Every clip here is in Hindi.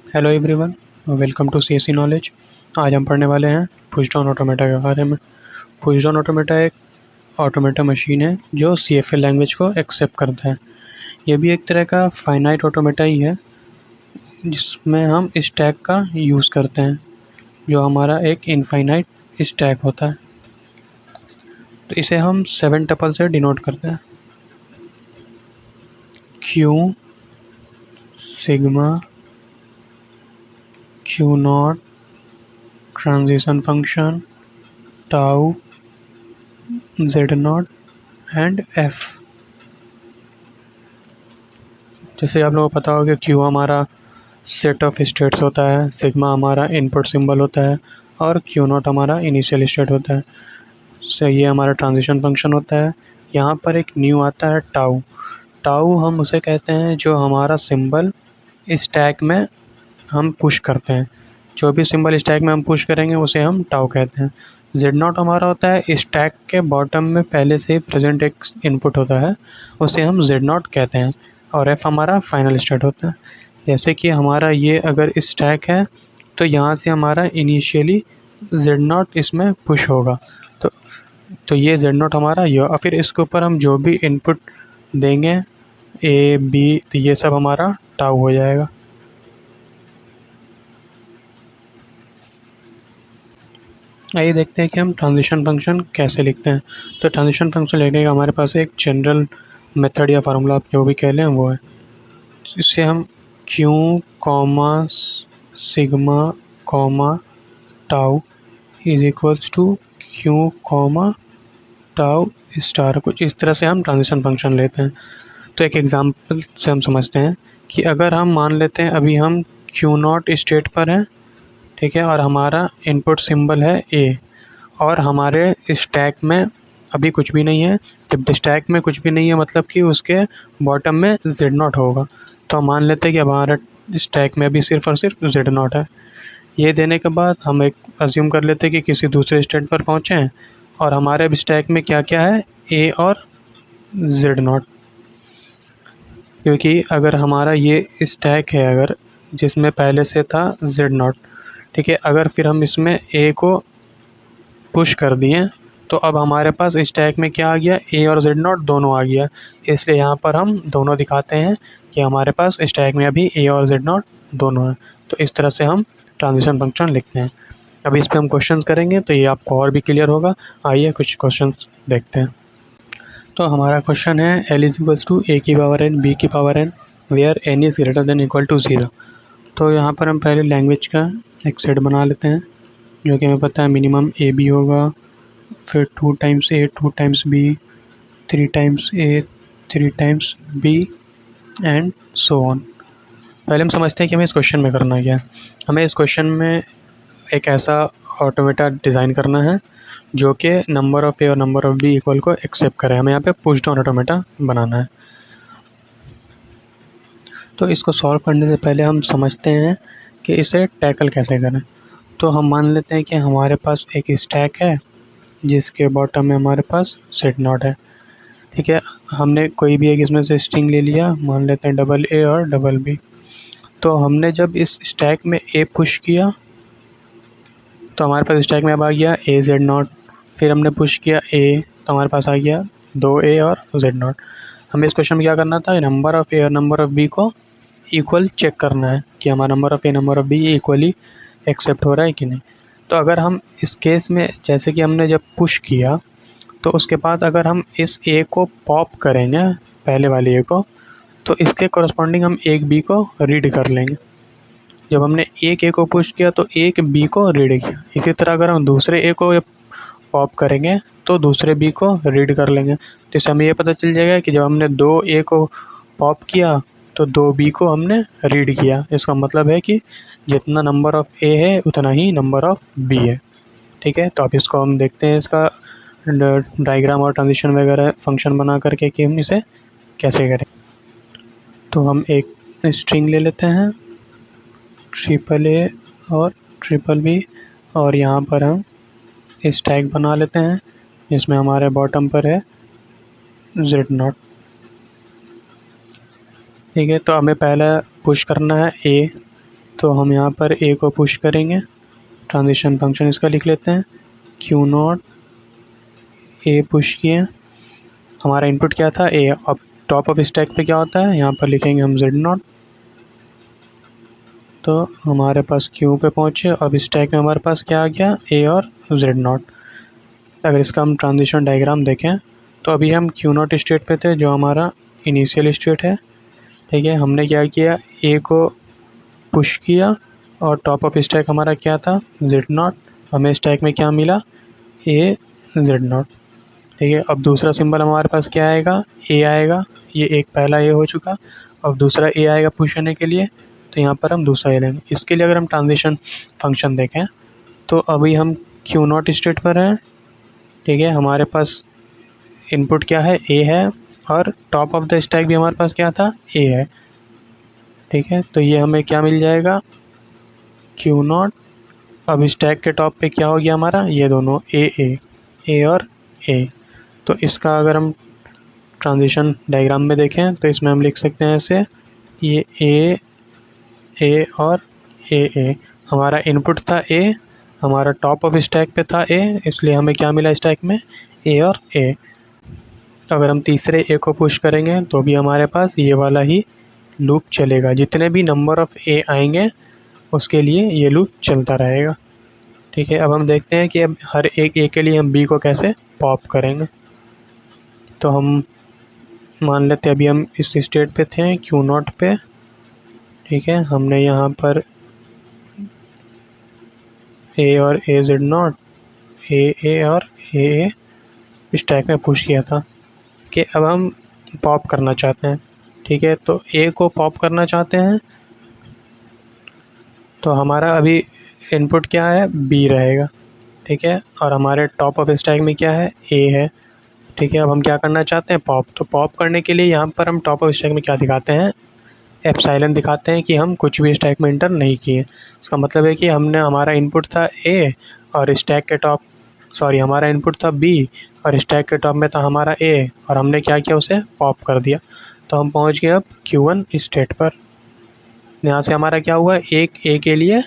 Hello everyone, welcome to CSC knowledge. आज हम पढ़ने वाले हैं पुश डाउन ऑटोमेटा के बारे में। पुश डाउन ऑटोमेटा एक ऑटोमेटा मशीन है जो सीएफएल लैंग्वेज को एक्सेप्ट करता है। ये भी एक तरह का फाइनाइट ऑटोमेटा ही है जिसमें हम स्टैक का यूज़ करते हैं, जो हमारा एक इनफाइनाइट स्टैक होता है। तो इसे हम 7 टपल से डिनोट करते हैं। Q, sigma, Q not, transition function, tau, Z not and F. जैसे आप लोगों को पता होगा, क्यू हमारा सेट ऑफ स्टेट्स होता है, सिग्मा हमारा इनपुट सिंबल होता है और क्यू नॉट हमारा इनिशियल स्टेट होता है। से ये हमारा ट्रांजिशन फंक्शन होता है। यहाँ पर एक न्यू आता है टाउ। टाउ हम उसे कहते हैं जो हमारा सिंबल स्टैक में हम पुश करते हैं। जो भी सिंबल स्टैक में हम पुश करेंगे उसे हम टाउ कहते हैं। जेड नॉट हमारा होता है स्टैक के बॉटम में पहले से ही प्रेजेंट एक इनपुट होता है, उसे हम जेड नॉट कहते हैं। और एफ हमारा फाइनल स्टेट होता है। जैसे कि हमारा ये अगर स्टैक है तो यहाँ से हमारा इनिशियली जेड नॉट इसमें पुश होगा। तो ये जेड नॉट हमारा ये, और फिर इसके ऊपर हम जो भी इनपुट देंगे ए बी, तो ये सब हमारा टाउ हो जाएगा। आइए देखते हैं कि हम ट्रांजिशन फंक्शन कैसे लिखते हैं। तो ट्रांजिशन फंक्शन लिखने का हमारे पास एक जनरल मेथड या फार्मूला आप जो भी कह लें वो है। इससे हम Q comma sigma comma tau is equals to Q comma tau star, कुछ इस तरह से हम ट्रांजिशन फंक्शन लेते हैं। तो एक एग्जांपल से हम समझते हैं कि अगर हम मान लेते हैं अभी हम क्यू नॉट स्टेट पर हैं, ठीक है, और हमारा इनपुट सिंबल है ए, और हमारे स्टैक में अभी कुछ भी नहीं है। जब स्टैक में कुछ भी नहीं है मतलब कि उसके बॉटम में जेड नॉट होगा। तो हम मान लेते हैं कि हमारा स्टैक में अभी सिर्फ और सिर्फ जेड नॉट है। ये देने के बाद हम एक अज्यूम कर लेते हैं कि किसी दूसरे स्टेट पर पहुँचे हैं और हमारे अब स्टैक में क्या क्या है, ए और जेड नॉट। क्योंकि अगर हमारा ये स्टैक है अगर जिसमें पहले से था जेड नॉट, ठीक है, अगर फिर हम इसमें ए को पुश कर दिए तो अब हमारे पास स्टैक में क्या आ गया, ए और जेड नॉट दोनों आ गया। इसलिए यहाँ पर हम दोनों दिखाते हैं कि हमारे पास स्टैक में अभी ए और जेड नॉट दोनों हैं। तो इस तरह से हम ट्रांजिशन फंक्शन लिखते हैं। अभी इस पर हम क्वेश्चंस करेंगे तो ये आपको और भी क्लियर होगा। आइए कुछ क्वेश्चंस देखते हैं। तो हमारा क्वेश्चन है L is equals to A की पावर एन बी की power N where N is greater than equal to 0। तो यहाँ पर हम पहले लैंग्वेज का एक सेट बना लेते हैं, जो कि हमें पता है मिनिमम ए बी होगा, फिर 2 times A 2 times B 3 times A 3 times B and so on. पहले हम समझते हैं कि हमें इस क्वेश्चन में करना क्या है। हमें इस क्वेश्चन में एक ऐसा ऑटोमेटा डिज़ाइन करना है जो कि नंबर ऑफ़ ए और नंबर ऑफ़ बी इक्वल को एक्सेप्ट करे। हमें यहाँ पे पुश डाउन ऑटोमेटा बनाना है। तो इसको सॉल्व करने से पहले हम समझते हैं कि इसे टैकल कैसे करें। तो हम मान लेते हैं कि हमारे पास एक स्टैक है जिसके बॉटम में हमारे पास सेट नॉट है, ठीक है। हमने कोई भी एक इसमें से स्ट्रिंग ले लिया, मान लेते हैं डबल ए और डबल बी। तो हमने जब इस स्टैक में ए पुश किया तो हमारे पास स्टैक में अब आ गया ए जेड नॉट। फिर हमने पुश किया ए तो हमारे पास आ गया 2 ए और जेड नॉट। हमें इस क्वेश्चन में क्या करना था, नंबर ऑफ़ ए और नंबर ऑफ़ बी को इक्वल चेक करना है कि हमारा number of A number of B equally accept हो रहा है कि नहीं। तो अगर हम इस केस में जैसे कि हमने जब पुश किया तो उसके बाद अगर हम इस ए को पॉप करेंगे, पहले वाले ए को, तो इसके कॉरस्पॉन्डिंग हम एक बी को रीड कर लेंगे। जब हमने एक ए को पुश किया तो एक बी को रीड किया। इसी तरह अगर हम दूसरे ए को पॉप करेंगे तो दूसरे बी को रीड कर लेंगे। तो इससे हमें ये पता चल जाएगा कि जब हमने 2 ए को पॉप किया तो 2 बी को हमने रीड किया। इसका मतलब है कि जितना नंबर ऑफ़ ए है उतना ही नंबर ऑफ़ बी है, ठीक है। तो अब इसको हम देखते हैं, इसका डायग्राम और ट्रांजिशन वगैरह फंक्शन बना करके कि हम इसे कैसे करें। तो हम एक स्ट्रिंग ले लेते हैं ट्रिपल ए और ट्रिपल बी, और यहाँ पर हम स्टैक बना लेते हैं जिसमें हमारे बॉटम पर है जेड नॉट, ठीक है। तो हमें पहले पुश करना है ए, तो हम यहाँ पर ए को पुश करेंगे, ट्रांजिशन फंक्शन इसका लिख लेते हैं क्यू नॉट ए पुश किए। हमारा इनपुट क्या था ए, अब टॉप ऑफ स्टैक पे क्या होता है यहाँ पर लिखेंगे हम जेड नॉट। तो हमारे पास क्यू पे पहुँचे, अब स्टैक में हमारे पास क्या आ गया ए और जेड नॉट। अगर इसका हम ट्रांजिशन डायग्राम देखें तो अभी हम क्यू नॉट स्टेट पे थे जो हमारा इनिशियल स्टेट है, ठीक है। हमने क्या किया ए को पुश किया और टॉप ऑफ स्टैक हमारा क्या था जेड नॉट। हमें स्टैक में क्या मिला ए जेड नॉट, ठीक है। अब दूसरा सिंबल हमारे पास क्या आएगा ए आएगा, ये एक पहला ए हो चुका, अब दूसरा ए आएगा पुश करने के लिए, तो यहाँ पर हम दूसरा ए लेंगे। इसके लिए अगर हम ट्रांजिशन फंक्शन देखें तो अभी हम क्यू नॉट स्टेट पर हैं, ठीक है। हमारे पास इनपुट क्या है ए है और टॉप ऑफ द स्टैक भी हमारे पास क्या था ए है, ठीक है। तो ये हमें क्या मिल जाएगा क्यू नॉट। अब स्टैक के टॉप पे क्या हो गया हमारा ये दोनों ए और ए। तो इसका अगर हम ट्रांजिशन डायग्राम में देखें तो इसमें हम लिख सकते हैं ऐसे, ये ए और ए। हमारा इनपुट था ए, हमारा टॉप ऑफ स्टैक पे था ए, इसलिए हमें क्या मिला स्टैक में ए और ए। तो अगर हम तीसरे ए को पुश करेंगे तो भी हमारे पास ये वाला ही लूप चलेगा, जितने भी नंबर ऑफ़ ए आएंगे उसके लिए ये लूप चलता रहेगा, ठीक है। अब हम देखते हैं कि अब हर एक ए के लिए हम बी को कैसे पॉप करेंगे। तो हम मान लेते हैं अभी हम इस स्टेट पे थे क्यू नॉट पे, ठीक है। हमने यहाँ पर ए और ए जेड नॉट ए और ए स्टैक में पुश किया था कि अब हम पॉप करना चाहते हैं, ठीक है। तो ए को पॉप करना चाहते हैं तो हमारा अभी इनपुट क्या है बी रहेगा, ठीक है। और हमारे टॉप ऑफ स्टैक में क्या है ए है, ठीक है। अब हम क्या करना चाहते हैं पॉप। तो पॉप करने के लिए यहाँ पर हम टॉप ऑफ स्टैक में क्या दिखाते हैं एप्सिलॉन दिखाते हैं कि हम कुछ भी स्टैक में इंटर नहीं किए। इसका मतलब है कि हमने हमारा इनपुट था ए और स्टैक के टॉप हमारा इनपुट था बी और स्टैक के टॉप में था हमारा ए, और हमने क्या किया उसे पॉप कर दिया। तो हम पहुंच गए अब Q1 स्टेट पर। यहाँ से हमारा क्या हुआ एक ए के लिए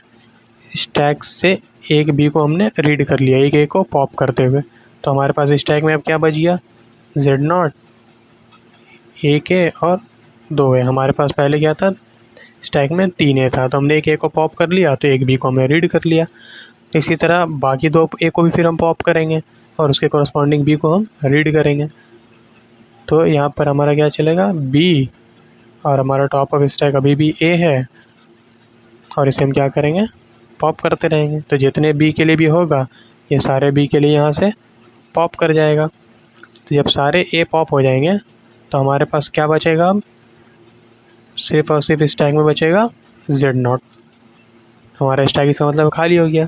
स्टैक से एक बी को हमने रीड कर लिया एक ए को पॉप करते हुए। तो हमारे पास स्टैक में अब क्या बच गया जेड नॉट ए के और 2 ए। हमारे पास पहले क्या था स्टैक में 3 ए था, तो हमने एक ए को पॉप कर लिया तो एक बी को हमने रीड कर लिया। तो इसी तरह बाकी 2 ए को भी फिर हम पॉप करेंगे और उसके कॉरस्पॉन्डिंग बी को हम रीड करेंगे। तो यहाँ पर हमारा क्या चलेगा बी, और हमारा टॉप ऑफ स्टैक अभी भी ए है और इसे हम क्या करेंगे पॉप करते रहेंगे। तो जितने बी के लिए भी होगा ये सारे बी के लिए यहाँ से पॉप कर जाएगा। तो जब सारे ए पॉप हो जाएंगे तो हमारे पास क्या बचेगा अब सिर्फ और सिर्फ स्टैक में बचेगा जेड नॉट। हमारा स्टैक इसका मतलब खाली हो गया।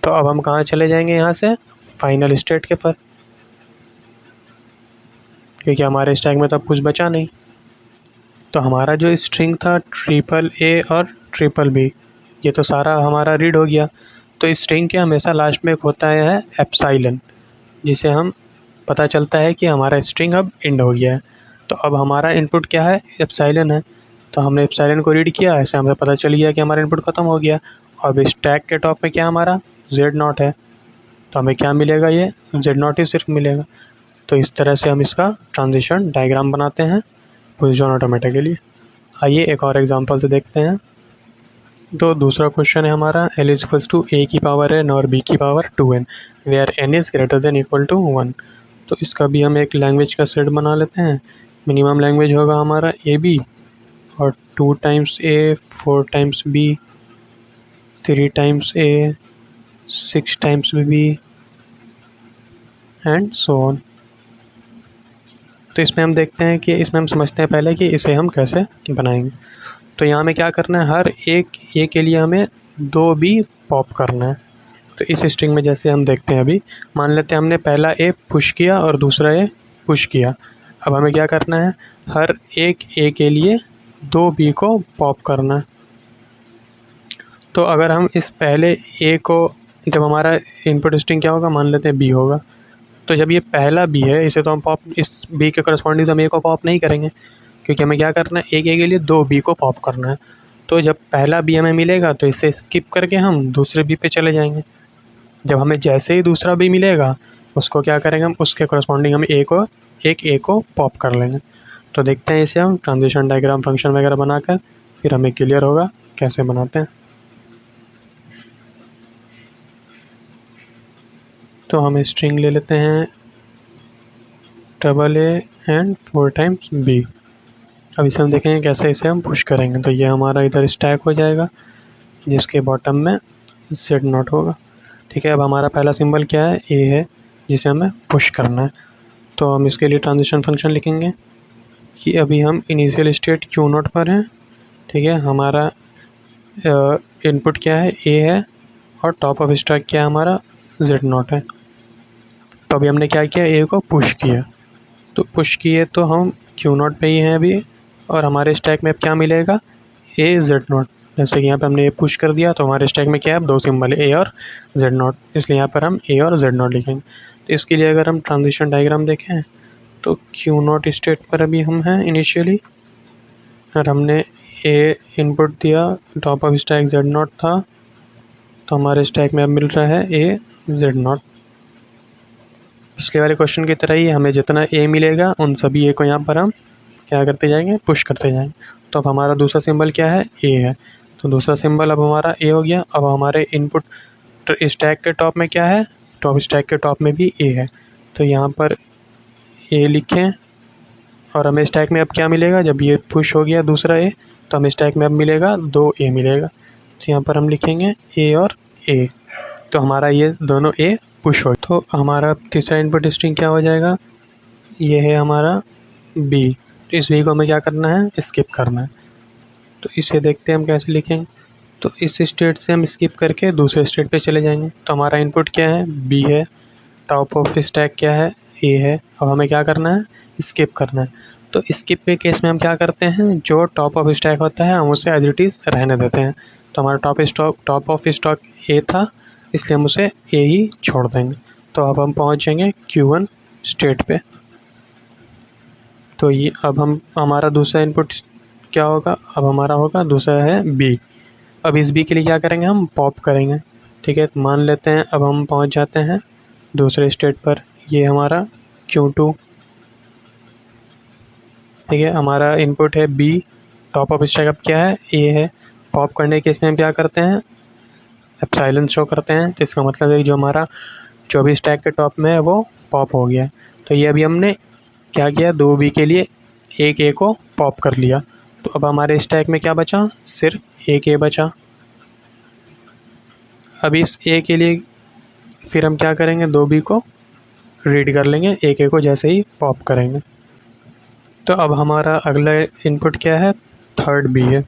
तो अब हम कहाँ चले जाएंगे यहाँ से फाइनल स्टेट के पर, क्योंकि हमारे स्टैक में तो अब कुछ बचा नहीं। तो हमारा जो स्ट्रिंग था ट्रिपल ए और ट्रिपल बी ये तो सारा हमारा रीड हो गया। तो स्ट्रिंग के हमेशा लास्ट में एक होता है एप्सिलॉन, जिसे हम पता चलता है कि हमारा स्ट्रिंग अब एंड हो गया है। तो अब हमारा इनपुट क्या है एप्सिलॉन है, तो हमने एप्सिलॉन को रीड किया, ऐसे हमें पता चल गया कि हमारा इनपुट ख़त्म हो गया। अब स्टैक के टॉप में क्या हमारा जेड नॉट है, तो हमें क्या मिलेगा ये जेड नॉट ही सिर्फ मिलेगा। तो इस तरह से हम इसका ट्रांजिशन डायग्राम बनाते हैं पुश जॉन ऑटोमेटा के लिए। आइए एक और एग्जांपल से देखते हैं। तो दूसरा क्वेश्चन है हमारा L is equals to A की पावर n और b की power 2n where n is greater than equal to 1। तो इसका भी हम एक लैंग्वेज का सेट बना लेते हैं। मिनिमम लैंग्वेज होगा हमारा ए बी और 2 times A 4 times B 3 times A 6 times B and so on. तो इसमें हम देखते हैं कि इसमें हम समझते हैं पहले कि इसे हम कैसे बनाएंगे। तो यहाँ में क्या करना है हर एक ए के लिए हमें 2 बी पॉप करना है। तो इस स्ट्रिंग में जैसे हम देखते हैं अभी मान लेते हैं हमने पहला ए पुश किया और दूसरा ए पुश किया। अब हमें क्या करना है हर एक ए के लिए 2 बी को पॉप करना है। तो अगर हम इस पहले ए को जब हमारा इनपुट स्ट्रिंग क्या होगा मान लेते हैं बी होगा, तो जब ये पहला बी है इसे तो हम पॉप इस बी के करस्पॉन्डिंग हम ए को पॉप नहीं करेंगे, क्योंकि हमें क्या करना है एक ए के लिए 2 बी को पॉप करना है। तो जब पहला बी हमें मिलेगा तो इसे स्किप करके हम दूसरे बी पे चले जाएंगे। जब हमें जैसे ही दूसरा बी मिलेगा उसको क्या करेंगे, हम उसके करस्पॉन्डिंग हम एक ए को पॉप कर लेंगे। तो देखते हैं इसे हम ट्रांजिशन डायग्राम फंक्शन वगैरह बनाकर, फिर हमें क्लियर होगा कैसे बनाते हैं। तो हम स्ट्रिंग ले लेते हैं double A and 4 times B. अब इसे हम देखेंगे कैसे इसे हम पुश करेंगे। तो ये हमारा इधर स्टैक हो जाएगा जिसके बॉटम में सेट नॉट होगा। ठीक है, अब हमारा पहला सिंबल क्या है, ए है, जिसे हमें पुश करना है। तो हम इसके लिए ट्रांजिशन फंक्शन लिखेंगे कि अभी हम इनिशियल स्टेट क्यू नॉट पर हैं। ठीक है, हमारा इनपुट क्या है, ए है, और टॉप ऑफ स्टैक क्या है हमारा, जेड नॉट है। तो अभी हमने क्या किया, ए को पुश किया। तो पुश किए तो हम क्यू नॉट पे ही हैं अभी, और हमारे स्टैक में अब क्या मिलेगा, ए जेड नॉट। जैसे कि यहाँ पे हमने ए पुश कर दिया तो हमारे स्टैक में क्या है, दो सिंबल है, ए और जेड नॉट, इसलिए यहाँ पर हम ए और जेड नॉट लिखेंगे। तो इसके लिए अगर हम ट्रांजिशन डायग्राम देखें तो क्यू नॉट स्टेट पर अभी हम हैं इनिशियली, और हमने ए इनपुट दिया, top of stack Z not था, तो हमारे स्टैक में अब मिल रहा है ए जेड नॉट। पिछले वाले क्वेश्चन की तरह ही हमें जितना ए मिलेगा उन सभी ए को यहाँ पर हम क्या करते जाएंगे, पुश करते जाएंगे। तो अब हमारा दूसरा सिंबल क्या है, ए है, तो दूसरा सिंबल अब हमारा ए हो गया। अब हमारे इनपुट स्टैक के टॉप में क्या है, टॉप स्टैक के टॉप में भी ए है, तो यहाँ पर ए लिखें, और हमें स्टैक में अब क्या मिलेगा, जब ये पुश हो गया दूसरा ए, तो हमें स्टैक में अब मिलेगा दो ए मिलेगा। तो यहाँ पर हम लिखेंगे ए और ए, तो हमारा ये दोनों ए पुश हो। तो हमारा तीसरा इनपुट स्ट्रिंग क्या हो जाएगा, ये है हमारा बी। तो इस बी को हमें क्या करना है, स्किप करना है। तो इसे देखते हैं हम कैसे लिखेंगे। तो इस स्टेट से हम स्किप करके दूसरे स्टेट पे चले जाएंगे। तो हमारा इनपुट क्या है, बी है, टॉप ऑफ स्टैक क्या है, ए है। अब हमें क्या करना है, स्किप करना है। तो स्किप के केस में हम क्या करते हैं, जो टॉप ऑफ स्टैक होता है हम उसे एज इट इज़ रहने देते हैं। तो हमारा टॉप ऑफ स्टॉक ए था, इसलिए हम उसे ए ही छोड़ देंगे। तो अब हम पहुँच जाएंगे Q1 स्टेट पे। तो ये अब हमारा दूसरा इनपुट क्या होगा, अब हमारा होगा दूसरा है बी। अब इस बी के लिए क्या करेंगे, हम पॉप करेंगे। ठीक है, तो मान लेते हैं अब हम पहुंच जाते हैं दूसरे स्टेट पर, ये हमारा Q2। ठीक है, हमारा इनपुट है बी, टॉप ऑफ स्टैक अब क्या है, ए है। पॉप करने के इसमें हम क्या करते हैं, एप्सिलॉन शो करते हैं, तो इसका मतलब है जो हमारा जो भी स्टैक के टॉप में है वो पॉप हो गया। तो ये अभी हमने क्या किया, दो बी के लिए एक ए को पॉप कर लिया। तो अब हमारे स्टैक में क्या बचा, सिर्फ एक ए बचा। अब इस ए के लिए फिर हम क्या करेंगे, दो बी को रीड कर लेंगे, एक ए को जैसे ही पॉप करेंगे। तो अब हमारा अगला इनपुट क्या है, थर्ड बी है,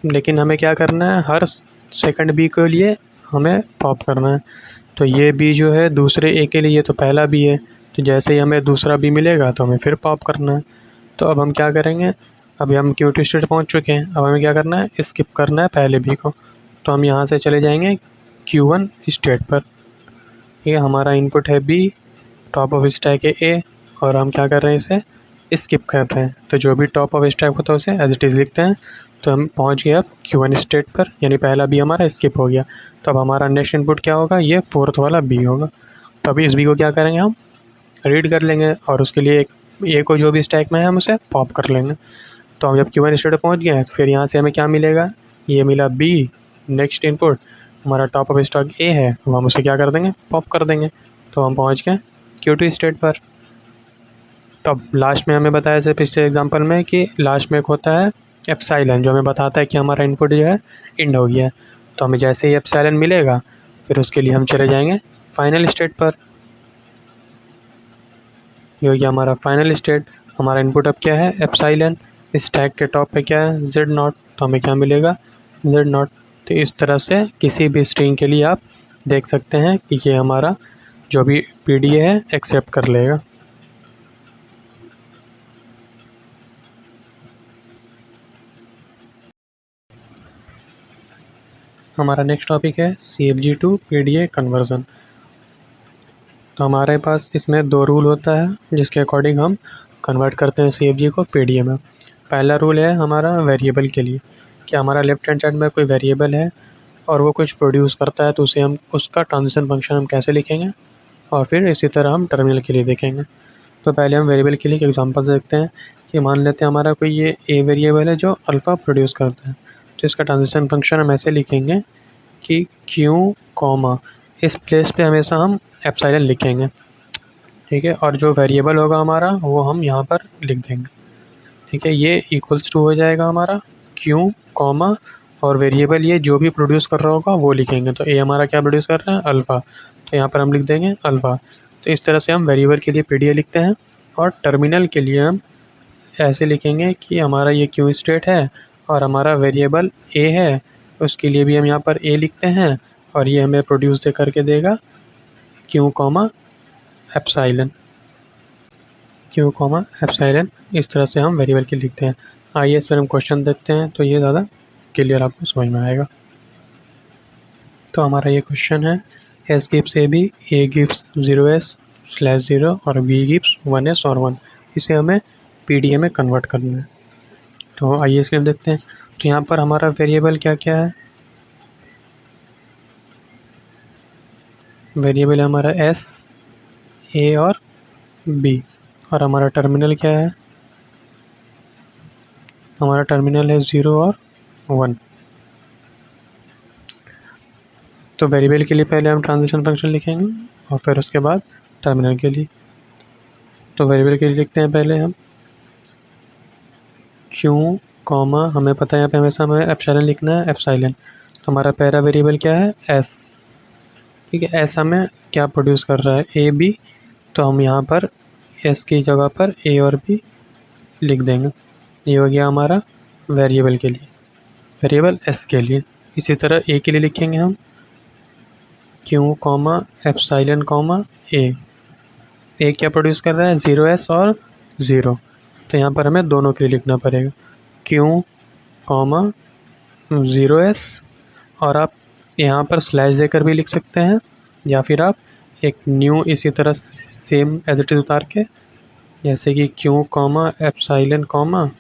लेकिन हमें क्या करना है, हर सेकंड बी के लिए हमें पॉप करना है। तो ये बी जो है दूसरे ए के लिए तो पहला बी है, तो जैसे ही हमें दूसरा बी मिलेगा तो हमें फिर पॉप करना है। तो अब हम क्या करेंगे, अभी हम Q2 स्टेट पहुंच चुके हैं, अब हमें क्या करना है, स्किप करना है पहले बी को। तो हम यहाँ से चले जाएंगे Q1 स्टेट पर। ठीक है, हमारा इनपुट है बी, टॉप ऑफ स्टैक है ए, और हम क्या कर रहे हैं, इसे स्किप कर रहे हैं। तो जो भी टॉप ऑफ स्टैक होता है उसे एज इट इज़ लिखते हैं। तो हम पहुँच गए अब Q1 स्टेट पर, यानी पहला बी हमारा स्किप हो गया। तो अब हमारा नेक्स्ट इनपुट क्या होगा, ये फोर्थ वाला बी होगा। तो अभी इस बी को क्या करेंगे, हम रीड कर लेंगे, और उसके लिए एक ए को जो भी स्टैक में है हम उसे पॉप कर लेंगे। तो हम जब Q1 स्टेट पर पहुँच गए तो फिर यहाँ से हमें क्या मिलेगा, ये मिला बी, नेक्स्ट इनपुट हमारा टॉप ऑफ स्टॉक ए है, तो हम उसे क्या कर देंगे, पॉप कर देंगे। तो हम पहुँच गए Q2 स्टेट पर। तब लास्ट में हमें बताया था पिछले एग्जांपल में कि लास्ट में एक होता है एप्सिलॉन, जो हमें बताता है कि हमारा इनपुट जो है इंड हो गया है। तो हमें जैसे ही एप्सिलॉन मिलेगा फिर उसके लिए हम चले जाएंगे फाइनल स्टेट पर। ये हो गया हमारा फाइनल स्टेट। हमारा इनपुट अब क्या है, एप्सिलॉन, स्टैक के टॉप पे क्या है, जेड नॉट, तो हमें क्या मिलेगा, जेड नॉट। तो इस तरह से किसी भी स्ट्रिंग के लिए आप देख सकते हैं कि ये हमारा जो भी पीडीए है एक्सेप्ट कर लेगा। हमारा नेक्स्ट टॉपिक है CFG टू PDA कन्वर्जन। तो हमारे पास इसमें दो रूल होता है जिसके अकॉर्डिंग हम कन्वर्ट करते हैं CFG को PDA में। पहला रूल है हमारा वेरिएबल के लिए कि हमारा लेफ्ट हैंड साइड में कोई वेरिएबल है और वो कुछ प्रोड्यूस करता है, तो उसे हम उसका ट्रांजिशन फंक्शन हम कैसे लिखेंगे, और फिर इसी तरह हम टर्मिनल के लिए देखेंगे। तो पहले हम वेरिएबल के लिए एक एग्जांपल देखते हैं कि मान लेते हैं हमारा कोई ये ए वेरिएबल है जो अल्फ़ा प्रोड्यूस करता है, तो इसका ट्रांजिशन फंक्शन हम ऐसे लिखेंगे कि क्यू कॉमा इस प्लेस पे हमेशा हम एप्सिलॉन लिखेंगे, ठीक है, और जो वेरिएबल होगा हमारा वो हम यहाँ पर लिख देंगे, ठीक है। ये इक्वल्स टू हो जाएगा हमारा क्यू कॉमा और वेरिएबल ये जो भी प्रोड्यूस कर रहा होगा वो लिखेंगे। तो ए हमारा क्या प्रोड्यूस कर रहा है, अल्फ़ा, तो यहाँ पर हम लिख देंगे अल्फ़ा। तो इस तरह से हम वेरिएबल के लिए पीडीए लिखते हैं, और टर्मिनल के लिए हम ऐसे लिखेंगे कि हमारा ये क्यू स्टेट है और हमारा वेरिएबल ए है, उसके लिए भी हम यहाँ पर ए लिखते हैं, और ये हमें प्रोड्यूस दे करके देगा Q comma epsilon, Q comma epsilon. इस तरह से हम वेरिएबल के लिखते हैं। आइए इस पर हम क्वेश्चन देखते हैं, तो ये ज़्यादा क्लियर आपको समझ में आएगा। तो हमारा ये क्वेश्चन है, S gives A B, A gives 0s/0 और बी गिव्स 1s और 1। इसे हमें पीडीए में कन्वर्ट करना है। तो आइए इसके देखते हैं। तो यहाँ पर हमारा वेरिएबल क्या क्या है, वेरिएबल है हमारा एस, ए और बी, और हमारा टर्मिनल क्या है, हमारा टर्मिनल है 0 और 1। तो वेरिएबल के लिए पहले हम ट्रांजिशन फंक्शन लिखेंगे और फिर उसके बाद टर्मिनल के लिए। तो वेरिएबल के लिए लिखते हैं पहले हम क्यू कॉमा, हमें पता है यहाँ पे हमेशा हमें एप्सिलॉन लिखना है, एप्सिलॉन। तो हमारा पहला वेरिएबल क्या है, एस, ठीक है। एस हमें क्या प्रोड्यूस कर रहा है, ए बी, तो हम यहाँ पर एस की जगह पर ए और बी लिख देंगे। ये हो गया हमारा वेरिएबल के लिए, वेरिएबल एस के लिए। इसी तरह ए के लिए लिखेंगे हम क्यू कॉमा एप्सिलॉन कॉमा ए। ए क्या प्रोड्यूस कर रहा है, 0s और 0, तो यहाँ पर हमें दोनों के लिए लिखना पड़ेगा क्यू कॉमा 0s, और आप यहाँ पर स्लैश देकर भी लिख सकते हैं, या फिर आप एक न्यू इसी तरह सेम एज इट इज़ उतार के, जैसे कि Q comma epsilon comma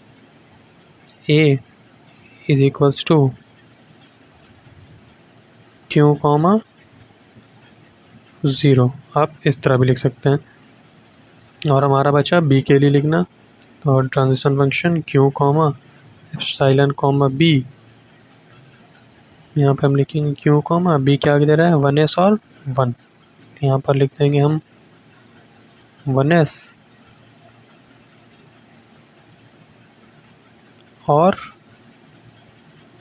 A is equals to Q comma 0, आप इस तरह भी लिख सकते हैं। और हमारा बचा बी के लिए लिखना, और transition function Q comma epsilon comma B, यहाँ पे हम लिखेंगे क्यू कॉमा बी क्या दे रहा है, 1s और 1, यहाँ पर लिख देंगे हम 1s, और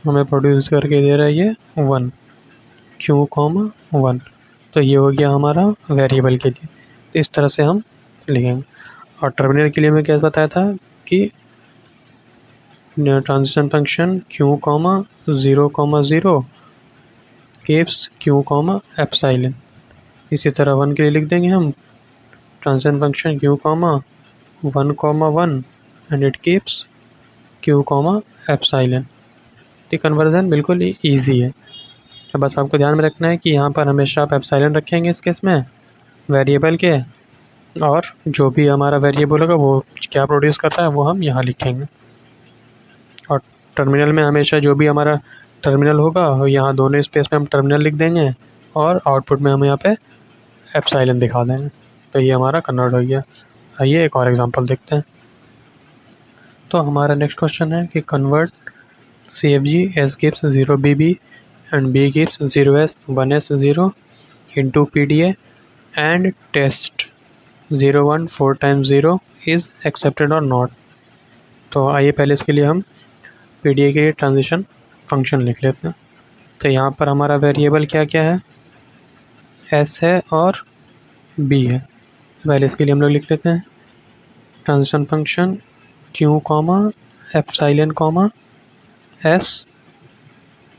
हमें प्रोड्यूस करके दे रहा है ये 1, क्यू कॉमा 1। तो ये हो गया हमारा वेरिएबल के लिए। इस तरह से हम लिखेंगे। और टर्मिनल के लिए मैं क्या बताया था कि transition function Q comma 0,0 gives Q comma epsilon. इसी तरह 1 के लिए लिख देंगे हम transition function Q comma 1,1 and it gives Q comma epsilon. ये कन्वर्जन बिल्कुल ही ईजी है। तो बस आपको ध्यान में रखना है कि यहाँ पर हमेशा आप एप्सिलॉन रखेंगे इस केस में वेरिएबल के, और जो भी हमारा वेरिएबल होगा वो क्या प्रोड्यूस कर रहा है वो हम यहाँ लिखेंगे। और टर्मिनल में हमेशा जो भी हमारा टर्मिनल होगा यहाँ दोनों स्पेस में हम टर्मिनल लिख देंगे, और आउटपुट में हम यहाँ पे एप्सिलॉन दिखा देंगे। तो ये हमारा कन्वर्ट हो गया। आइए एक और एग्जांपल देखते हैं। तो हमारा नेक्स्ट क्वेश्चन है कि convert CFG S gives 0BB and B gives 0S 1S 0 into PDA and test 01 4 times 0 is accepted or not। तो आइए पहले इसके लिए हम PDA के लिए ट्रांजिशन फंक्शन लिख लेते हैं। तो यहाँ पर हमारा वेरिएबल क्या क्या है, S है और B है। पहले इसके लिए हम लोग लिख लेते हैं transition function Q comma epsilon comma S,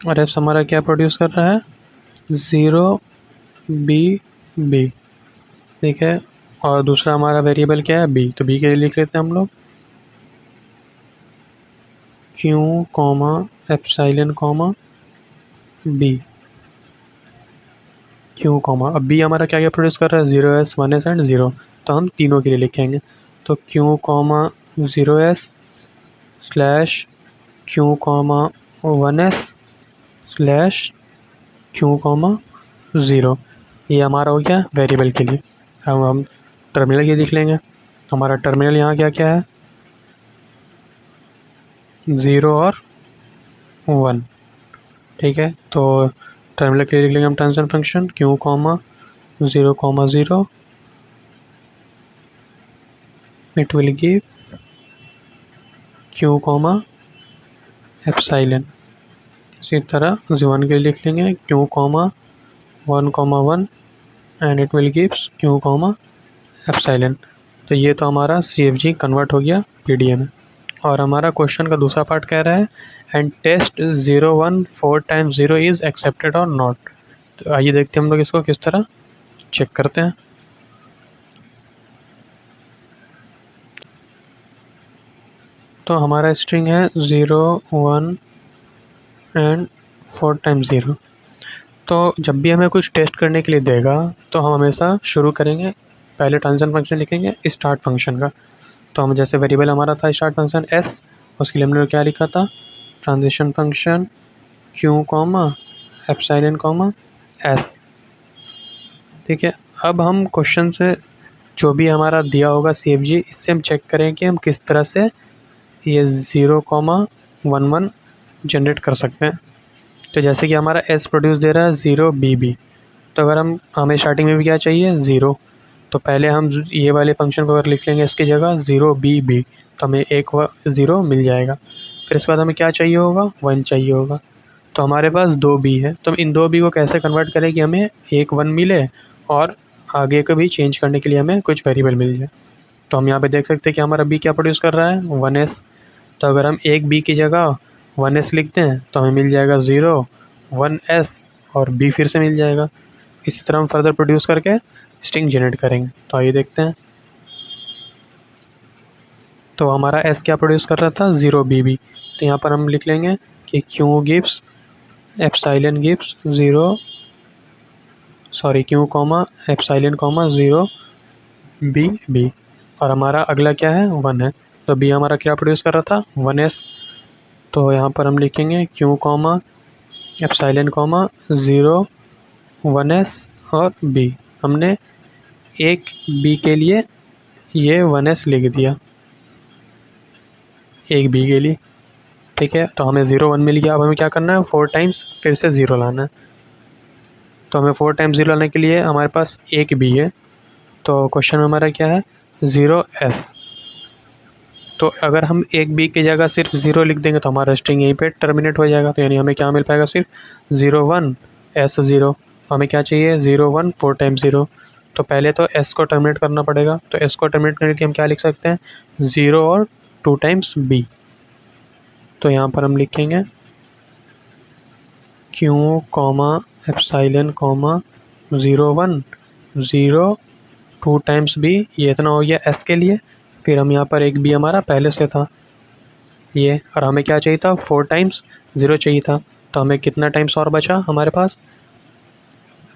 और S हमारा क्या प्रोड्यूस कर रहा है, 0BB, ठीक है। और दूसरा हमारा वेरिएबल क्या है, B, तो B के लिए लिख लेते हैं हम लोग Q comma epsilon comma B, Q comma, अब B हमारा क्या क्या प्रोड्यूस कर रहा है, 0s 1s एंड 0, तो हम तीनों के लिए लिखेंगे। तो Q comma 0s slash Q comma 1s slash Q comma 0। ये हमारा हो गया वेरिएबल के लिए। हम टर्मिनल ये लिख लेंगे। हमारा टर्मिनल यहाँ क्या क्या है, 0 और 1। ठीक है, तो टर्मिनल के लिए लिख लेंगे हम transition function Q comma 0, it will give Q comma epsilon. इसी तरह 1 के लिए लिख लेंगे Q comma 1, and it will gives Q comma epsilon. तो ये तो हमारा CFG कन्वर्ट हो गया PDA में। और हमारा क्वेश्चन का दूसरा पार्ट कह रहा है and test 0, 1 4 times 0 is accepted और नॉट। तो आइए देखते हैं हम लोग इसको किस तरह चेक करते हैं। तो हमारा स्ट्रिंग है 0, 1 एंड 4 टाइम्स 0। तो जब भी हमें कुछ टेस्ट करने के लिए देगा तो हम हमेशा शुरू करेंगे, पहले ट्रांजिशन फंक्शन लिखेंगे स्टार्ट फंक्शन का। तो हम जैसे वेरिएबल हमारा था स्टार्ट फंक्शन s, उसके लिए हमने क्या लिखा था, transition function Q comma epsilon comma s। ठीक है, अब हम क्वेश्चन से जो भी हमारा दिया होगा CFG, इससे हम चेक करें कि हम किस तरह से ये 0,11 जनरेट कर सकते हैं। तो जैसे कि हमारा s प्रोड्यूस दे रहा है 0BB, तो अगर हमें स्टार्टिंग में भी क्या चाहिए 0, तो पहले हम ये वाले फंक्शन को अगर लिख लेंगे इसकी जगह 0BB, तो हमें एक 0 मिल जाएगा। फिर इसके बाद हमें क्या चाहिए होगा, 1 चाहिए होगा। तो हमारे पास 2B है, तो हम इन 2B को कैसे कन्वर्ट करें कि हमें एक 1 मिले और आगे को भी चेंज करने के लिए हमें कुछ वेरिएबल मिल जाए। तो हम यहाँ पे देख सकते हैं कि हमारा B क्या प्रोड्यूस कर रहा है, 1s। तो अगर हम एक B की जगह 1s लिखते हैं तो हमें मिल जाएगा 0, 1s और B फिर से मिल जाएगा। इसी तरह हम फर्दर प्रोड्यूस करके स्ट्रिंग जनरेट करेंगे। तो आइए देखते हैं। तो हमारा s क्या प्रोड्यूस कर रहा था, 0BB। तो यहाँ पर हम लिख लेंगे कि Q gives epsilon gives 0, sorry Q comma epsilon comma 0BB। और हमारा अगला क्या है, 1 है। तो B हमारा क्या प्रोड्यूस कर रहा था, 1s। तो यहाँ पर हम लिखेंगे Q comma epsilon comma 0, 1s और B। हमने एक B के लिए ये 1s लिख दिया, एक B के लिए। ठीक है, तो हमें 0, 1 मिल गया। अब हमें क्या करना है, 4 टाइम्स फिर से 0 लाना है। तो हमें 4 टाइम्स 0 लाने के लिए हमारे पास एक B है। तो क्वेश्चन में हमारा क्या है, 0s। तो अगर हम एक B की जगह सिर्फ 0 लिख देंगे तो हमारा स्ट्रिंग यहीं पे टर्मिनेट हो जाएगा। तो यानी हमें क्या मिल पाएगा, सिर्फ 0, 1 s 0। हमें क्या चाहिए, 0, 1 4 टाइम्स 0। तो पहले तो s को टर्मिनेट करना पड़ेगा। तो s को टर्मिनेट करने के लिए हम क्या लिख सकते हैं, 0 और 2 टाइम्स B। तो यहाँ पर हम लिखेंगे Q comma epsilon comma 0, 1 0 2 times B। ये इतना हो गया s के लिए। फिर हम यहाँ पर एक B हमारा पहले से था ये, और हमें क्या चाहिए था, 4 टाइम्स 0 चाहिए था। तो हमें कितना टाइम्स और बचा, हमारे पास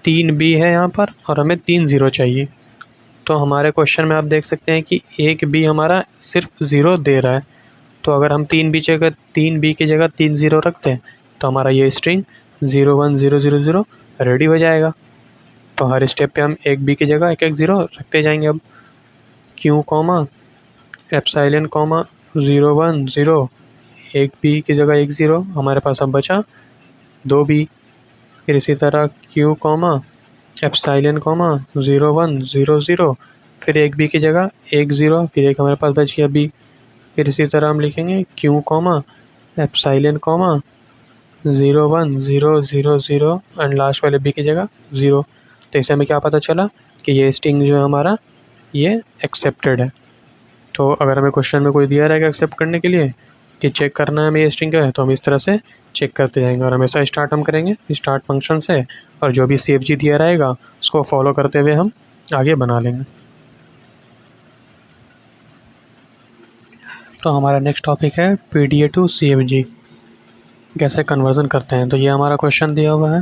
3 B है यहाँ पर और हमें 3 0 चाहिए। तो हमारे क्वेश्चन में आप देख सकते हैं कि एक B हमारा सिर्फ 0 दे रहा है। तो अगर हम 3 B की जगह 3 0 रखते हैं तो हमारा ये स्ट्रिंग 0, 1 0 0 0 रेडी हो जाएगा। तो हर स्टेप पे हम एक B की जगह एक 0 रखते जाएंगे। अब क्यू कॉमा एप्सिलॉन कॉमा 0, 1 0, एक B की जगह एक 0, हमारे पास अब बचा 2 B। फिर इसी तरह क्यू कॉमा एप्सिलॉन कॉमा 0, 1 0 0, फिर एक B की जगह एक 0, फिर एक हमारे पास बच गया B। फिर इसी तरह हम लिखेंगे Q comma epsilon comma 0, 1 0 0 0 and last वाले B की जगह 0। तो इससे हमें क्या पता चला कि ये स्ट्रिंग जो है हमारा ये एक्सेप्टेड है। तो अगर हमें क्वेश्चन में कोई दिया रहेगा एक्सेप्ट करने के लिए कि चेक करना है हमें ये स्ट्रिंग का है, तो हम इस तरह से चेक करते जाएंगे और हमेशा स्टार्ट हम करेंगे स्टार्ट फंक्शन से, और जो भी CFG दिया रहेगा उसको फॉलो करते हुए हम आगे बना लेंगे। तो हमारा नेक्स्ट टॉपिक है PDA टू CFG, कैसे कन्वर्जन करते हैं। तो ये हमारा क्वेश्चन दिया हुआ है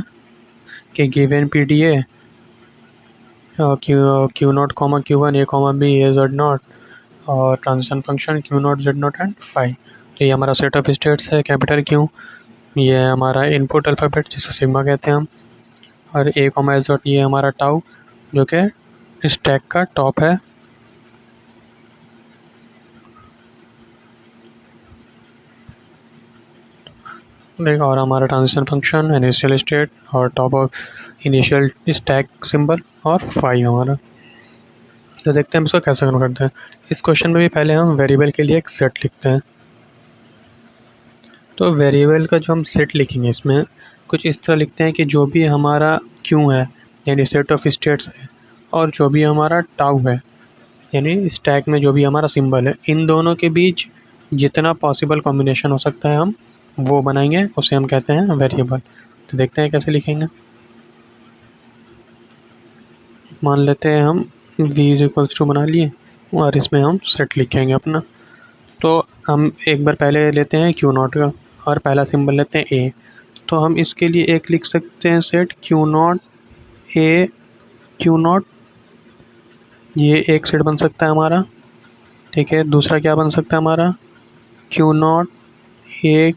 कि given PDA Q not Q1 A B A Z0 और transition function Q0 Z0 and phi. तो ये हमारा सेट ऑफ स्टेट्स है कैपिटल क्यू। ये है हमारा इनपुट अल्फ़ाबेट जिसे सिग्मा कहते हैं हम। और ए कॉमा एस डॉट ये हमारा टाउ जो कि स्टैक का टॉप है। देखो, और हमारा ट्रांजिशन फंक्शन इनिशियल स्टेट और top of initial stack symbol और फाई हमारा। तो देखते हैं हम इसको कैसे कन्वर्ट करते हैं। इस क्वेश्चन में भी पहले हम वेरिएबल के लिए एक सेट लिखते हैं। तो वेरिएबल का जो हम सेट लिखेंगे इसमें कुछ इस तरह लिखते हैं कि जो भी हमारा क्यू है यानी सेट ऑफ स्टेट्स है और जो भी हमारा टाउ है यानी स्टैक में जो भी हमारा सिंबल है, इन दोनों के बीच जितना पॉसिबल कॉम्बिनेशन हो सकता है हम वो बनाएंगे, उसे हम कहते हैं वेरिएबल। तो देखते हैं कैसे लिखेंगे। मान लेते हैं हम v इज इक्वल्स टू बना लिए और इसमें हम सेट लिखेंगे अपना। तो हम एक बार पहले लेते हैं क्यू नॉट का और पहला सिंबल लेते हैं ए। तो हम इसके लिए एक लिख सकते हैं set Q naught A Q not, ये एक सेट बन सकता है हमारा। ठीक है, दूसरा क्या बन सकता है हमारा क्यू नॉट ए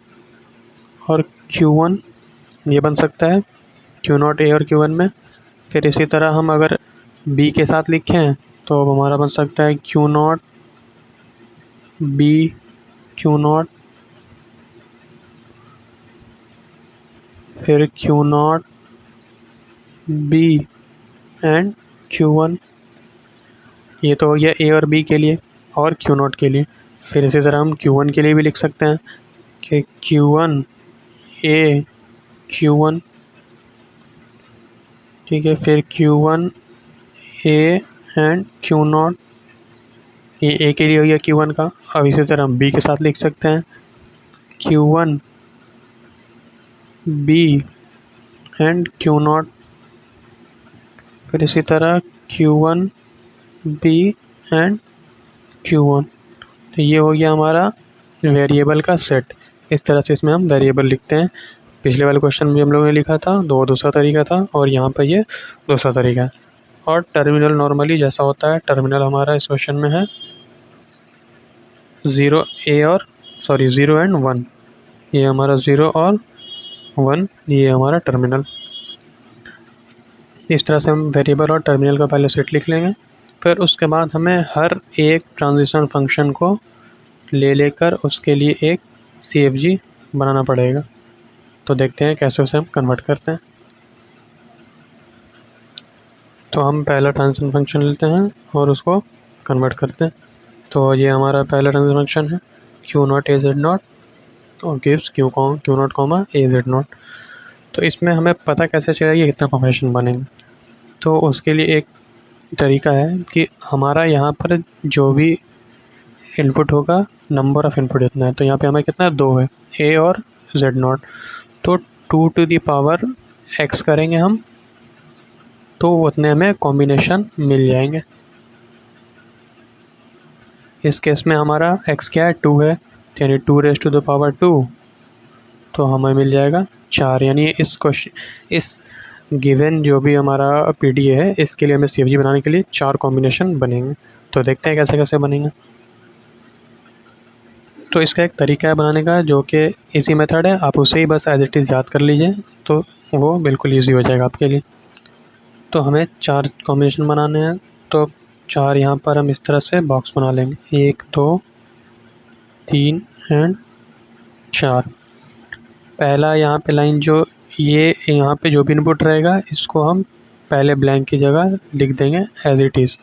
और क्यू वन, ये बन सकता है क्यू नॉट ए और क्यू वन में। फिर इसी तरह हम अगर बी के साथ लिखें तो अब हमारा बन सकता है q naught b q not, फिर Q naught b and Q one. ये तो हो गया ए और बी के लिए और क्यू नॉट के लिए। फिर इसी तरह हम क्यू वन के लिए भी लिख सकते हैं कि क्यू वन ए क्यू वन। ठीक है, फिर Q one A and Q not, ये ए के लिए हो गया क्यू वन का। अब इसी तरह हम बी के साथ लिख सकते हैं Q one B and Q not, फिर इसी तरह Q one B and Q one. तो ये हो गया हमारा वेरिएबल का सेट। इस तरह से इसमें हम वेरिएबल लिखते हैं। पिछले वाले क्वेश्चन में हम लोगों ने लिखा था दूसरा तरीका था और यहाँ पर ये दूसरा तरीका है। और टर्मिनल नॉर्मली जैसा होता है, टर्मिनल हमारा इस क्वेश्चन में है ज़ीरो एंड वन। ये हमारा 0 और 1, ये हमारा टर्मिनल। इस तरह से हम वेरिएबल और टर्मिनल का पहले सेट लिख लेंगे। फिर उसके बाद हमें हर एक ट्रांजिशन फंक्शन को लेकर उसके लिए एक CFG बनाना पड़ेगा। तो देखते हैं कैसे उसे हम कन्वर्ट करते हैं। तो हम पहला ट्रांजिशन फंक्शन लेते हैं और उसको कन्वर्ट करते हैं। तो ये हमारा पहला ट्रांजिशन फंक्शन है q naught a z naught और gives q naught comma a z naught. तो इसमें हमें पता कैसे चलेगा कि कितना कॉम्बिनेशन बनेंगे। तो उसके लिए एक तरीका है कि हमारा यहाँ पर जो भी इनपुट होगा, नंबर ऑफ़ इनपुट इतना है। तो यहाँ पे हमें कितना है 2 है, ए और जेड नॉट। तो 2 टू दी पावर x करेंगे हम तो उतने हमें कॉम्बिनेशन मिल जाएंगे। इस केस में हमारा x क्या है 2 है, यानी 2 रेज़ टू द पावर 2, तो हमें मिल जाएगा 4। यानी इस गिवन जो भी हमारा PDA है इसके लिए हमें CFG बनाने के लिए 4 कॉम्बिनेशन बनेंगे। तो देखते हैं कैसे कैसे बनेंगे। तो इसका एक तरीका है बनाने का जो कि इजी मेथड है, आप उसे ही बस एज इट इज़ याद कर लीजिए तो वो बिल्कुल इजी हो जाएगा आपके लिए। तो हमें 4 कॉम्बिनेशन बनाने हैं। तो 4 यहाँ पर हम इस तरह से बॉक्स बना लेंगे, 1 2 3 एंड 4। पहला यहाँ पे लाइन जो ये यहाँ पे जो भी इनपुट रहेगा इसको हम पहले ब्लैंक की जगह लिख देंगे as it is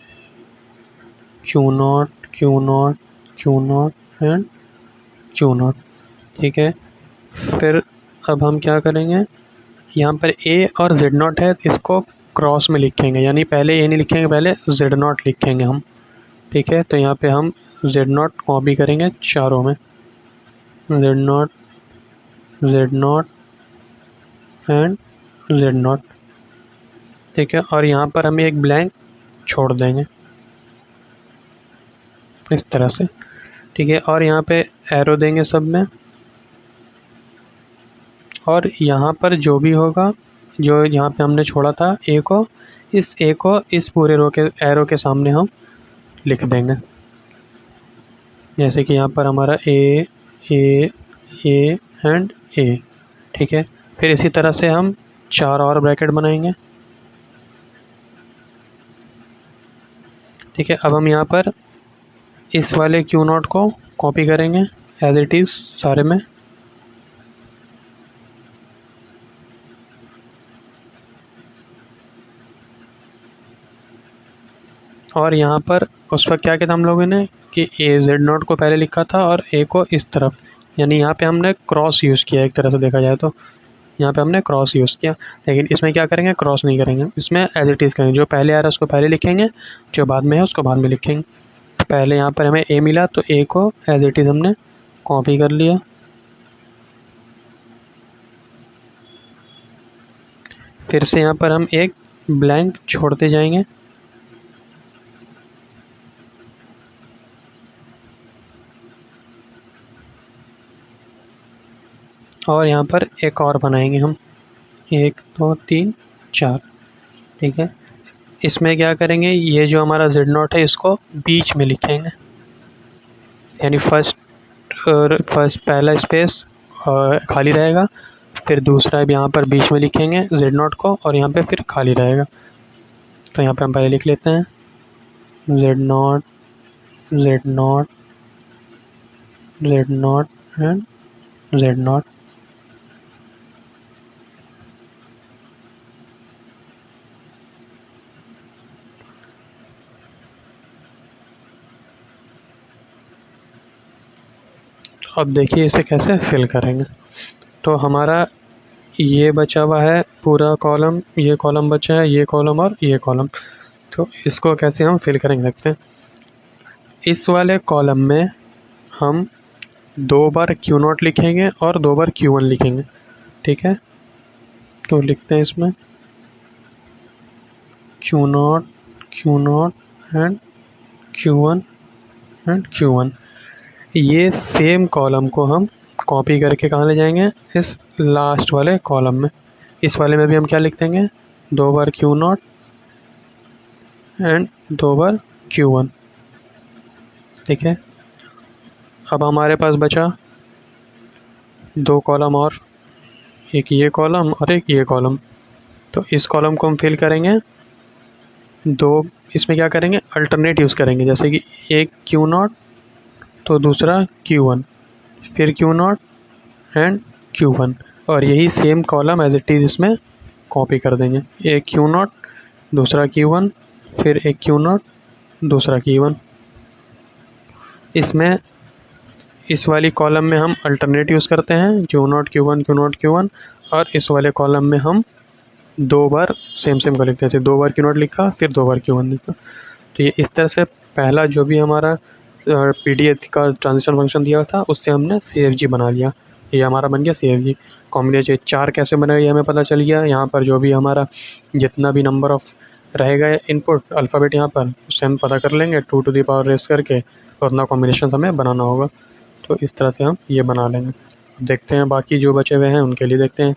Q not Q not Q not and Q not. ठीक है, फिर अब हम क्या करेंगे, यहाँ पर ए और जेड नॉट है, इसको क्रॉस में लिखेंगे, यानी पहले ए नहीं लिखेंगे, पहले जेड नॉट लिखेंगे हम। ठीक है, तो यहाँ पे हम जेड नॉट कॉपी करेंगे चारों में, Z not and Z not. ठीक है, और यहाँ पर हम एक ब्लैंक छोड़ देंगे इस तरह से। ठीक है, और यहाँ पे एरो देंगे सब में, और यहाँ पर जो भी होगा जो यहाँ पे हमने छोड़ा था ए को, इस पूरे रो के एरो के सामने हम लिख देंगे। जैसे कि यहाँ पर हमारा ए ए एंड ए। ठीक है, फिर इसी तरह से हम 4 और ब्रैकेट बनाएंगे। ठीक है, अब हम यहाँ पर इस वाले क्यू नॉट को कॉपी करेंगे एज इट इज़ सारे में। और यहाँ पर उस वक्त क्या किया था हम लोगों ने कि ए जेड नॉट को पहले लिखा था और ए को इस तरफ, यानी यहाँ पे हमने क्रॉस यूज़ किया। एक तरह से देखा जाए तो यहाँ पे हमने क्रॉस यूज़ किया, लेकिन इसमें क्या करेंगे, क्रॉस नहीं करेंगे, इसमें एज इट इज़ करेंगे। जो पहले आ रहा है उसको पहले लिखेंगे, जो बाद में है उसको बाद में लिखेंगे। पहले यहाँ पर हमें ए मिला तो ए को एज इट इज़ हमने कॉपी कर लिया। फिर से यहाँ पर हम एक ब्लैंक छोड़ते जाएंगे। और यहाँ पर एक और बनाएंगे हम, 1 2 3 4। ठीक है, इसमें क्या करेंगे, ये जो हमारा जेड नॉट है इसको बीच में लिखेंगे, यानी फर्स्ट पहला स्पेस खाली रहेगा, फिर दूसरा अब यहाँ पर बीच में लिखेंगे जेड नॉट को, और यहाँ पे फिर खाली रहेगा। तो यहाँ पे हम पहले लिख लेते हैं Z not Z not Z not and Z not. अब देखिए इसे कैसे फिल करेंगे। तो हमारा ये बचा हुआ है पूरा कॉलम, ये कॉलम बचा है, ये कॉलम और ये कॉलम। तो इसको कैसे हम फिल करेंगे देखते हैं। इस वाले कॉलम में हम 2 बार क्यू नॉट लिखेंगे और 2 बार क्यू वन लिखेंगे। ठीक है, तो लिखते हैं इसमें Q not and Q one and Q one. ये सेम कॉलम को हम कॉपी करके कहाँ ले जाएंगे, इस लास्ट वाले कॉलम में। इस वाले में भी हम क्या लिख देंगे, 2 बार क्यू नॉट एंड 2 बार क्यू वन। ठीक है, अब हमारे पास बचा 2 कॉलम और, एक ये कॉलम और एक ये कॉलम। तो इस कॉलम को हम फिल करेंगे इसमें क्या करेंगे, अल्टरनेट यूज़ करेंगे, जैसे कि एक क्यू नॉट तो दूसरा क्यू वन, फिर Q not and Q one, और यही same column as it is इसमें कॉपी कर देंगे। एक क्यू नॉट दूसरा क्यू वन, फिर एक क्यू नॉट दूसरा क्यू वन। इसमें इस वाली कॉलम में हम अल्टरनेट यूज़ करते हैं, Q not Q one Q not Q one, और इस वाले कॉलम में हम 2 बार सेम को लिखते हैं, जैसे 2 बार क्यू नॉट लिखा फिर 2 बार क्यू वन लिखा। तो ये इस तरह से पहला जो भी हमारा पीडीएफ का ट्रांजिशन फंक्शन दिया था उससे हमने सीएफजी बना लिया। ये हमारा बन गया सीएफजी कॉम्बिनेशन। 4 कैसे बनेगा ये हमें पता चल गया। यहाँ पर जो भी हमारा जितना भी नंबर ऑफ रहेगा इनपुट अल्फ़ाबेट यहाँ पर, उससे हम पता कर लेंगे 2 टू द पावर रेस करके, और उतना कॉम्बिनेशन हमें बनाना होगा। तो इस तरह से हम ये बना लेंगे। देखते हैं बाकी जो बचे हुए हैं उनके लिए देखते हैं।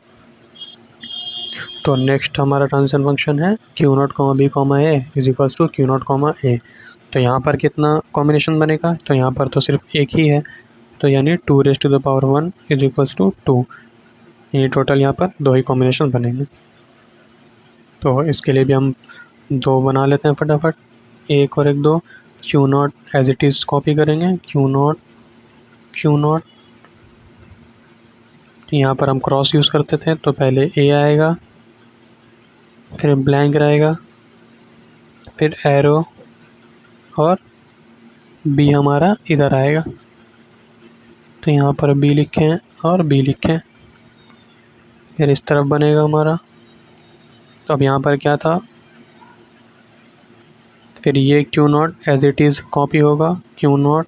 तो नेक्स्ट हमारा ट्रांजिशन फंक्शन है q naught comma b comma A is equals to q naught comma a. तो यहाँ पर कितना कॉम्बिनेशन बनेगा, तो यहाँ पर तो सिर्फ एक ही है, तो यानी 2 raise to the power 1 is equals to 2। ये टोटल यहाँ पर 2 ही कॉम्बिनेशन बनेंगे। तो इसके लिए भी हम 2 बना लेते हैं फटाफट, 1 और 1 2। Q not as it is copy करेंगे, क्यू नॉट यहाँ पर हम क्रॉस यूज़ करते थे, तो पहले ए आएगा, फिर ब्लैंक रहेगा, फिर एरो, और बी हमारा इधर आएगा। तो यहाँ पर बी लिखें और बी लिखें, फिर इस तरफ बनेगा हमारा। तो अब यहाँ पर क्या था, फिर ये Q not as it is copy होगा, क्यू नॉट।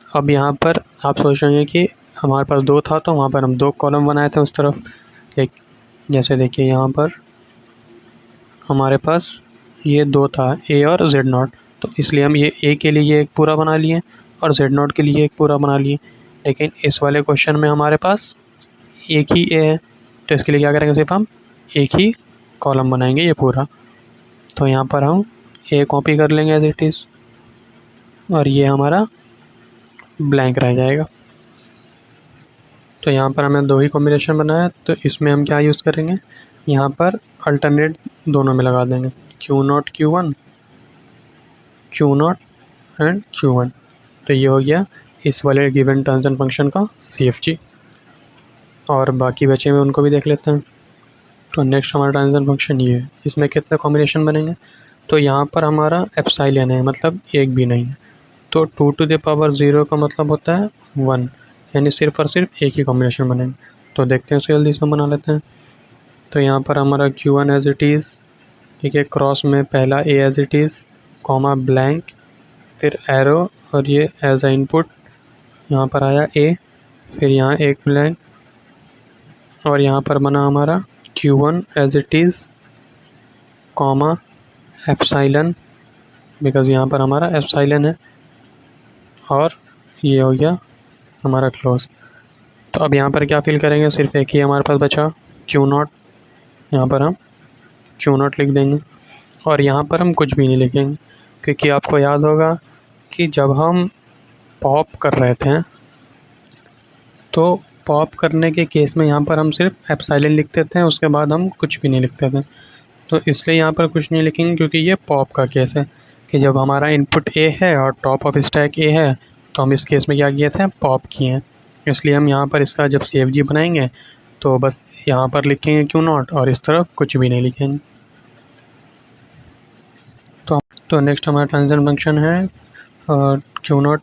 अब यहाँ पर आप सोच रहे हैं कि हमारे पास 2 था तो वहाँ पर हम 2 कॉलम बनाए थे उस तरफ। एक जैसे देखिए यहाँ पर हमारे पास ये 2 था, ए और जेड नॉट, तो इसलिए हम ये ए के लिए एक पूरा बना लिए और जेड नॉट के लिए एक पूरा बना लिए। लेकिन इस वाले क्वेश्चन में हमारे पास एक ही ए है, तो इसके लिए क्या करेंगे, सिर्फ हम एक ही कॉलम बनाएंगे ये पूरा। तो यहाँ पर हम ए कॉपी कर लेंगे एज इट इज़, और ये हमारा ब्लैंक रह जाएगा। तो यहाँ पर हमें दो ही कॉम्बिनेशन बनाया, तो इसमें हम क्या यूज़ करेंगे, यहाँ पर अल्टरनेट दोनों में लगा देंगे, Q0 Q1 Q0 and Q1। तो ये हो गया इस वाले गिवन ट्रांजिशन फंक्शन का CFG। और बाकी बचे हुए उनको भी देख लेते हैं। तो नेक्स्ट हमारा ट्रांजिशन फंक्शन ये है, इसमें कितने कॉम्बिनेशन बनेंगे। तो यहाँ पर हमारा एप्सिलॉन है, मतलब एक भी नहीं है। तो 2 to the power 0 का मतलब होता है 1, यानी सिर्फ और सिर्फ एक ही कॉम्बिनेशन बनेंगे। तो देखते हैं, उसे जल्दी से बना लेते हैं। तो यहाँ पर हमारा Q1 एज इट इज़, ठीक है, क्रॉस में पहला A as it is, comma blank, फिर एरो, और ये एज अ इनपुट यहाँ पर आया A, फिर यहाँ एक ब्लैंक, और यहाँ पर बना हमारा Q1 as it is, comma epsilon, because यहाँ पर हमारा एप्सिलॉन है, और ये हो गया हमारा क्लोज। तो अब यहाँ पर क्या फिल करेंगे, सिर्फ एक ही हमारे पास बचा Q0। यहाँ पर हम Q0 लिख देंगे, और यहाँ पर हम कुछ भी नहीं लिखेंगे, क्योंकि आपको याद होगा कि जब हम पॉप कर रहे थे, तो पॉप करने के केस में यहाँ पर हम सिर्फ एप्सिलॉन लिखते थे, उसके बाद हम कुछ भी नहीं लिखते थे। तो इसलिए यहाँ पर कुछ नहीं लिखेंगे, क्योंकि ये पॉप का केस है कि जब हमारा इनपुट A है और टॉप ऑफ स्टैक A है, तो हम इस केस में क्या किए थे, पॉप किए हैं। इसलिए हम यहाँ पर इसका जब CFG बनाएंगे तो बस यहाँ पर लिखेंगे Q0 और इस तरफ कुछ भी नहीं लिखेंगे। तो नेक्स्ट हमारा ट्रांजिशन फंक्शन है Q0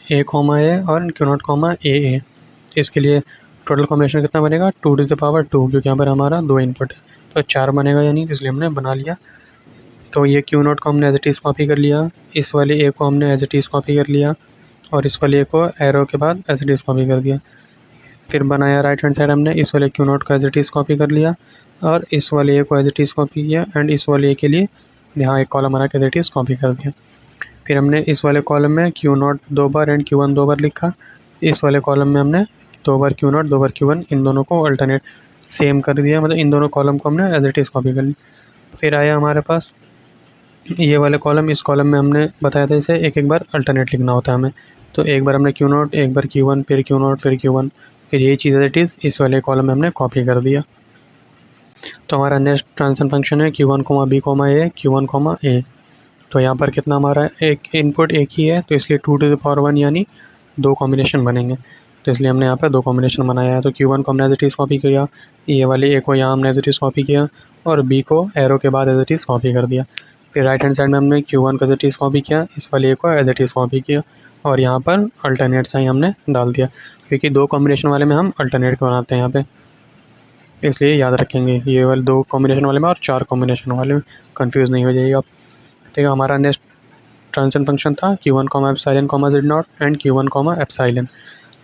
A, A और Q0, AA। इसके लिए टोटल कॉम्बिनेशन कितना बनेगा, 2 to the power 2, क्योंकि यहाँ पर हमारा दो इनपुट है, तो 4 बनेगा, यानी इसलिए हमने बना लिया। तो ये Q0 को हमने एज इट इज़ कॉपी कर लिया, इस वाले A को हमने एज इट इज़ कॉपी कर लिया, और इस वाले A को एरो के बाद एज इट इज़ कॉपी कर दिया। फिर बनाया राइट हैंड साइड, हमने इस वाले Q0 को एज इट इज़ कॉपी कर लिया, और इस वाले A को एज इट इज़ कॉपी किया, एंड इस वाले A के लिए यहाँ एक कॉलम बना के एज इट इज़ कॉपी कर दिया। फिर हमने इस वाले कॉलम में Q0 दो बार एंड Q1 दो बार लिखा, इस वाले कॉलम में हमने दो बार Q0 दो बार Q1, इन दोनों को अल्टरनेट सेम कर दिया, मतलब इन दोनों कॉलम को हमने एज इट इज़ कॉपी कर ली। फिर आया हमारे पास ये वाले कॉलम, इस कॉलम में हमने बताया था इसे एक एक बार अल्टरनेट लिखना होता है हमें। तो एक बार हमने Q0, एक बार Q1, फिर Q0, फिर Q1, फिर यही चीज़ एज इट इज़ इस वाले कॉलम में हमने कॉपी कर दिया। तो हमारा नेक्स्ट ट्रांजिशन फंक्शन है Q1, B, A, Q1, A। तो यहाँ पर कितना हमारा एक इनपुट एक ही है, तो इसलिए 2 to the power 1, यानी दो कॉम्बिनेशन बनेंगे। तो इसलिए हमने यहाँ पर दो कॉम्बिनेशन बनाया है। तो Q1 को हमने एज इट इज़ कॉपी किया, ये वाले A को यहाँ हमने एज इट इज़ कॉपी किया, और B को एरो के बाद एज इट इज़ कॉपी कर दिया। फिर राइट हैंड साइड में हमने Q1 को एज इट इज़ कॉपी किया, इस वाले A को एज इट इज़ कॉपी किया, और यहाँ पर अल्टरनेट साइन हमने डाल दिया, क्योंकि दो कॉम्बिनेशन वाले में हम अल्टरनेट बनाते हैं यहाँ पे, इसलिए याद रखेंगे ये वाले दो कॉम्बिनेशन वाले में और चार कॉम्बिनेशन वाले में, कन्फ्यूज़ नहीं हो जाइए आप। ठीक है, हमारा नेक्स्ट ट्रांजिशन फंक्शन था Q1, epsilon, Z0 and Q1, epsilon.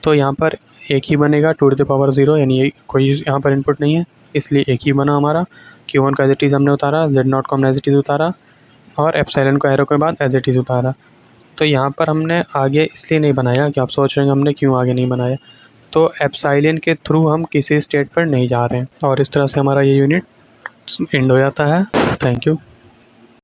तो यहाँ पर एक ही बनेगा 2 to the power 0, यानी कोई यहाँ पर इनपुट नहीं है, इसलिए एक ही बना हमारा। Q1 को एज इट इज़ हमने उतारा, Z0 को हमने एज इट इज़ उतारा, और एप्सिलॉन को एरो के बाद एज इट इज़ उतारा। तो यहाँ पर हमने आगे इसलिए नहीं बनाया कि आप सोच रहे हैं हमने क्यों आगे नहीं बनाया, तो एप्सिलॉन के थ्रू हम किसी स्टेट पर नहीं जा रहे हैं, और इस तरह से हमारा ये यूनिट एंड हो जाता है। Thank you.